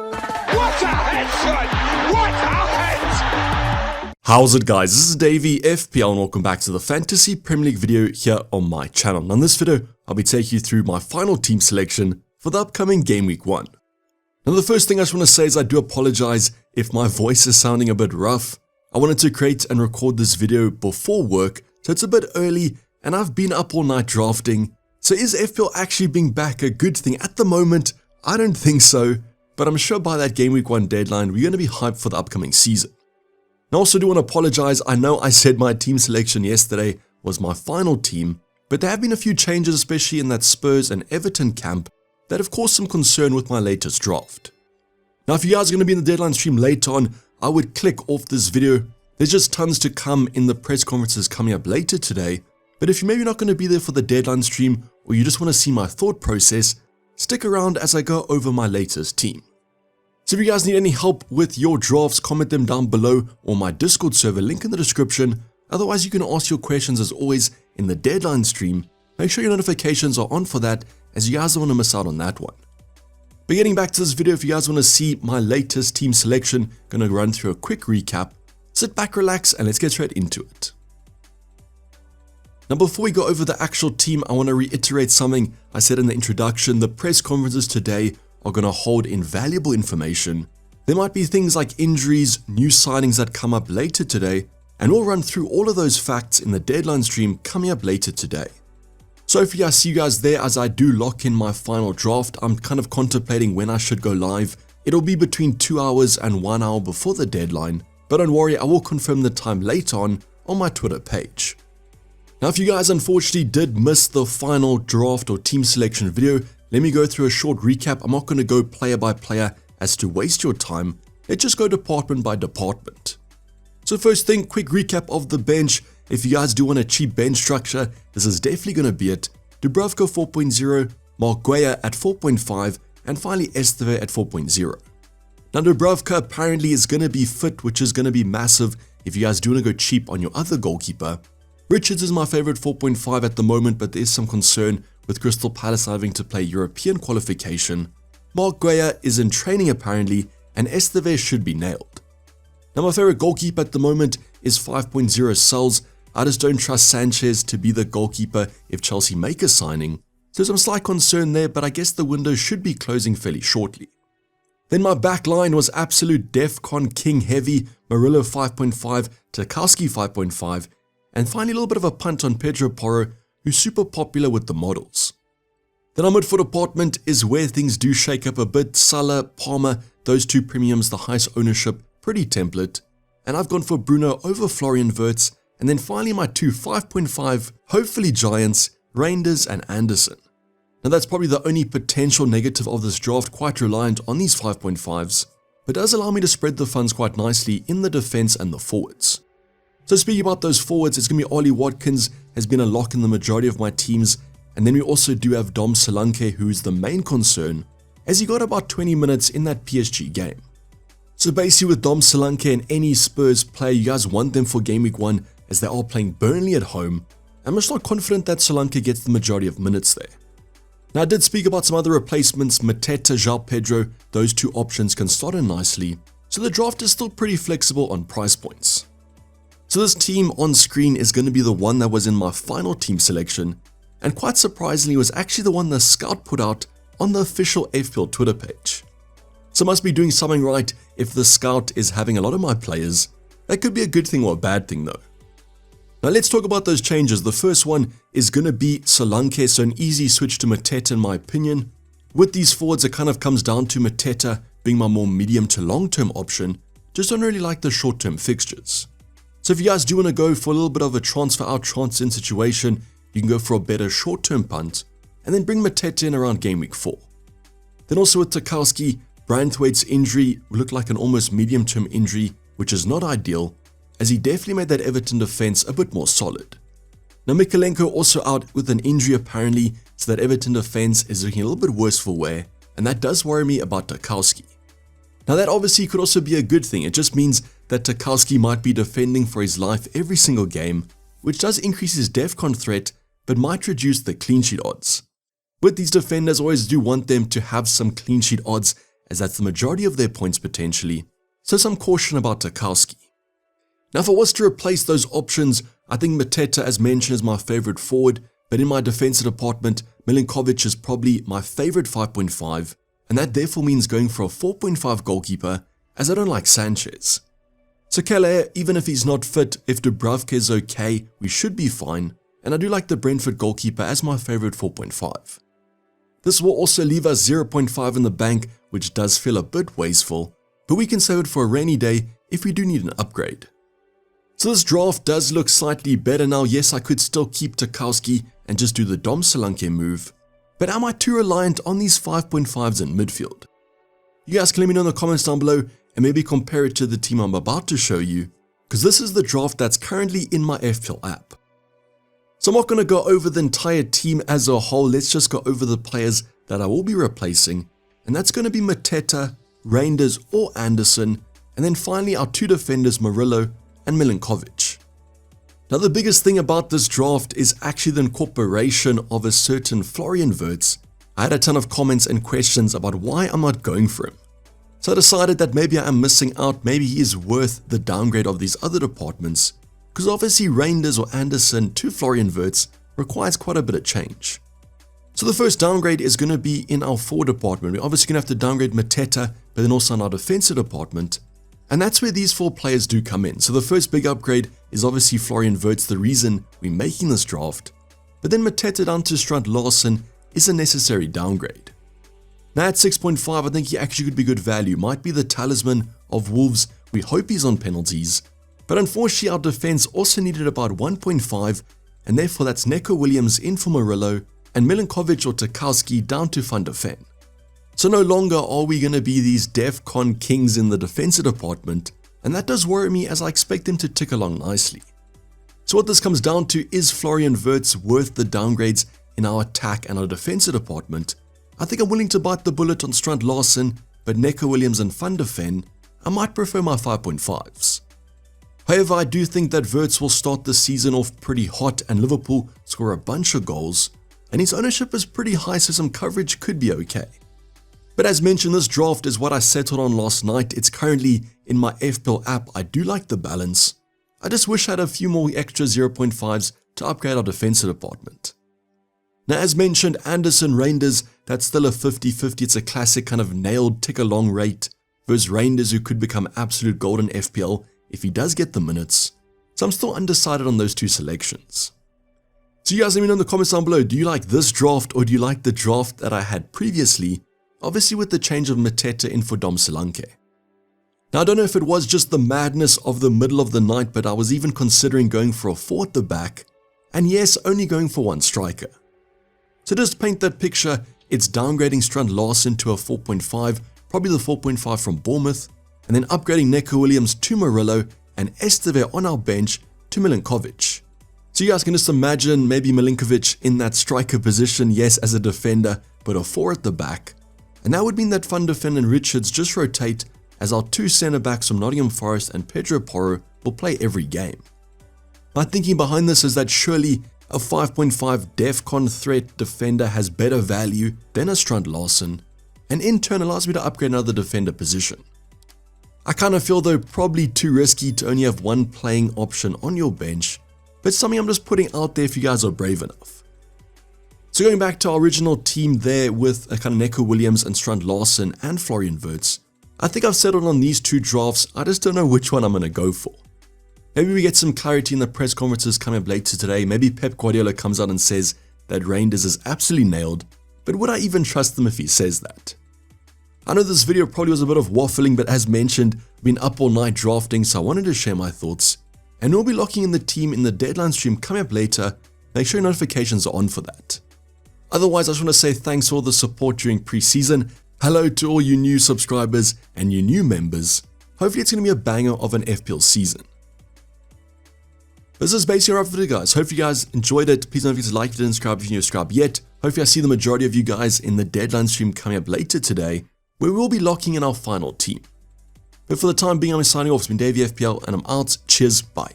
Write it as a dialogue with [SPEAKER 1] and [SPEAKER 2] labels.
[SPEAKER 1] What a headshot! What a head!
[SPEAKER 2] How's it, guys? This is Dayvy, FPL, and welcome back to the Fantasy Premier League video here on my channel. Now in this video, I'll be taking you through my final team selection for the upcoming Game Week 1. Now the first thing I just want to say is I do apologize if my voice is sounding a bit rough. I wanted to create and record this video before work, so it's a bit early, and I've been up all night drafting. So is FPL actually being back a good thing? At the moment, I don't think so, but I'm sure by that Game Week 1 deadline, we're going to be hyped for the upcoming season. I also do want to apologize. I know I said my team selection yesterday was my final team, but there have been a few changes, especially in that Spurs and Everton camp, that have caused some concern with my latest draft. Now, if you guys are going to be in the deadline stream later on, I would click off this video. There's just tons to come in the press conferences coming up later today, but if you're maybe not going to be there for the deadline stream, or you just want to see my thought process, stick around as I go over my latest team. So if you guys need any help with your drafts, comment them down below or my Discord server, link in the description. Otherwise, you can ask your questions as always in the deadline stream. Make sure your notifications are on for that, as you guys don't want to miss out on that one. But getting back to this video, if you guys want to see my latest team selection, I'm going to run through a quick recap. Sit back, relax, and let's get straight into it. Now before we go over the actual team, I want to reiterate something I said in the introduction. The press conferences today are going to hold invaluable information. There might be things like injuries, new signings that come up later today, and we'll run through all of those facts in the deadline stream coming up later today. So hopefully I see you guys there as I do lock in my final draft. I'm kind of contemplating when I should go live. It'll be between 2 hours and 1 hour before the deadline, but don't worry, I will confirm the time later on my Twitter page. Now if you guys unfortunately did miss the final draft or team selection video, let me go through a short recap. I'm not going to go player by player as to waste your time. Let's just go department by department. So first thing, quick recap of the bench. If you guys do want a cheap bench structure, this is definitely going to be it. Dubravka 4.0, Mark Guaya at 4.5, and finally Esteve at 4.0. Now Dubravka apparently is going to be fit, which is going to be massive if you guys do want to go cheap on your other goalkeeper. Richards is my favorite 4.5 at the moment, but there is some concern with Crystal Palace having to play European qualification. Mark Guaya is in training apparently, and Esteve should be nailed. Now my favorite goalkeeper at the moment is 5.0 Cells. I just don't trust Sanchez to be the goalkeeper if Chelsea make a signing. So some slight concern there, but I guess the window should be closing fairly shortly. Then my back line was absolute DEFCON King heavy, Murillo 5.5, Tarkowski 5.5, and finally a little bit of a punt on Pedro Porro, who's super popular with the models. Then our midfield department is where things do shake up a bit. Salah, Palmer, those two premiums, the highest ownership, pretty template. And I've gone for Bruno over Florian Wirtz. And then finally my two 5.5, hopefully giants, Reinders and Anderson. Now that's probably the only potential negative of this draft, quite reliant on these 5.5s, but does allow me to spread the funds quite nicely in the defense and the forwards. So speaking about those forwards, it's going to be Ollie Watkins, has been a lock in the majority of my teams, and then we also do have Dom Solanke, who is the main concern, as he got about 20 minutes in that PSG game. So basically with Dom Solanke and any Spurs player, you guys want them for Game Week 1 as they are playing Burnley at home. I'm just not confident that Solanke gets the majority of minutes there. Now I did speak about some other replacements, Mateta, João Pedro, those two options can slot in nicely, so the draft is still pretty flexible on price points. So this team on screen is going to be the one that was in my final team selection, and quite surprisingly was actually the one the scout put out on the official FPL Twitter page. So I must be doing something right if the scout is having a lot of my players. That could be a good thing or a bad thing though. Now let's talk about those changes. The first one is going to be Solanke, so an easy switch to Mateta in my opinion. With these forwards, it kind of comes down to Mateta being my more medium to long term option. Just don't really like the short term fixtures. So if you guys do want to go for a little bit of a transfer out, transfer in situation, you can go for a better short term punt and then bring Mateta in around Game Week 4. Then also with Tarkowski, Branthwaite's injury looked like an almost medium term injury, which is not ideal, as he definitely made that Everton defense a bit more solid. Now Mikalenko also out with an injury apparently, so that Everton defense is looking a little bit worse for wear, and that does worry me about Tarkowski. Now that obviously could also be a good thing. It just means that Tarkowski might be defending for his life every single game, which does increase his DEFCON threat, but might reduce the clean sheet odds. With these defenders, I always do want them to have some clean sheet odds, as that's the majority of their points potentially, so some caution about Tarkowski. Now if I was to replace those options, I think Mateta, as mentioned, is my favorite forward, but in my defensive department, Milinkovic is probably my favorite 5.5, and that therefore means going for a 4.5 goalkeeper, as I don't like Sanchez. So Keller, even if he's not fit, if Dubravka is okay, we should be fine, and I do like the Brentford goalkeeper as my favorite 4.5. This will also leave us 0.5 in the bank, which does feel a bit wasteful, but we can save it for a rainy day if we do need an upgrade. So this draft does look slightly better now. Yes, I could still keep Tarkowski and just do the Dom Solanke move, but am I too reliant on these 5.5s in midfield? You guys can let me know in the comments down below and maybe compare it to the team I'm about to show you, because this is the draft that's currently in my FPL app. So I'm not going to go over the entire team as a whole, let's just go over the players that I will be replacing, and that's going to be Mateta, Reinders or Anderson, and then finally our two defenders Murillo and Milinkovic. Now the biggest thing about this draft is actually the incorporation of a certain Florian Wirtz. I had a ton of comments and questions about why I'm not going for him. So I decided that maybe I am missing out, maybe he is worth the downgrade of these other departments, because obviously Reinders or Anderson to Florian Wirtz requires quite a bit of change. So the first downgrade is going to be in our forward department. We're obviously going to have to downgrade Mateta, but then also in our defensive department. And that's where these four players do come in. So the first big upgrade is obviously Florian Wirtz, the reason we're making this draft. But then Mateta down to Strand Larsen is a necessary downgrade. Now at 6.5, I think he actually could be good value. Might be the talisman of Wolves. We hope he's on penalties. But unfortunately, our defense also needed about 1.5, and therefore that's Neco Williams in for Murillo, and Milinkovic or Tarkowski down to Van der Ven. So no longer are we going to be these DEFCON kings in the defensive department, and that does worry me as I expect them to tick along nicely. So what this comes down to is Florian Wirtz worth the downgrades in our attack and our defensive department. I think I'm willing to bite the bullet on Strand Larsen, but Neco Williams and Van der Ven, I might prefer my 5.5s. However, I do think that Wirtz will start the season off pretty hot and Liverpool score a bunch of goals, and his ownership is pretty high, so some coverage could be okay. But as mentioned, this draft is what I settled on last night. It's currently in my FPL app. I do like the balance. I just wish I had a few more extra 0.5s to upgrade our defensive department. Now as mentioned, Anderson Reinders, that's still a 50-50. It's a classic kind of nailed tick along rate versus Reinders, who could become absolute gold in FPL if he does get the minutes. So I'm still undecided on those two selections. So you guys let me know in the comments down below, do you like this draft or do you like the draft that I had previously? Obviously with the change of Mateta in for Dom Solanke. Now I don't know if it was just the madness of the middle of the night, but I was even considering going for a 4 at the back, and yes, only going for one striker. So just to paint that picture, it's downgrading Strand Larsen to a 4.5, probably the 4.5 from Bournemouth, and then upgrading Neco Williams to Murillo and Esteve on our bench to Milinkovic. So you guys can just imagine maybe Milinkovic in that striker position, yes, as a defender, but a 4 at the back. And that would mean that Van der Ven and Richards just rotate, as our two centre-backs from Nottingham Forest and Pedro Porro will play every game. My thinking behind this is that surely a 5.5 DEFCON threat defender has better value than a Strand Larsen, and in turn allows me to upgrade another defender position. I kind of feel though probably too risky to only have one playing option on your bench, but something I'm just putting out there if you guys are brave enough. So going back to our original team there with a kind of Neco Williams and Strand Larsen and Florian Wirtz, I think I've settled on these two drafts. I just don't know which one I'm going to go for. Maybe we get some clarity in the press conferences coming up later today. Maybe Pep Guardiola comes out and says that Reinders is absolutely nailed, but would I even trust them if he says that? I know this video probably was a bit of waffling, but as mentioned, I've been up all night drafting, so I wanted to share my thoughts. And we'll be locking in the team in the deadline stream coming up later. Make sure your notifications are on for that. Otherwise, I just want to say thanks for all the support during pre-season. Hello to all you new subscribers and you new members. Hopefully it's going to be a banger of an FPL season. This is basically our video, guys. Hope you guys enjoyed it. Please don't forget to like it and subscribe if you're not subscribed yet. Hopefully I see the majority of you guys in the deadline stream coming up later today, where we'll be locking in our final team. But for the time being, I'm signing off. It's been Dayvy FPL and I'm out. Cheers, bye.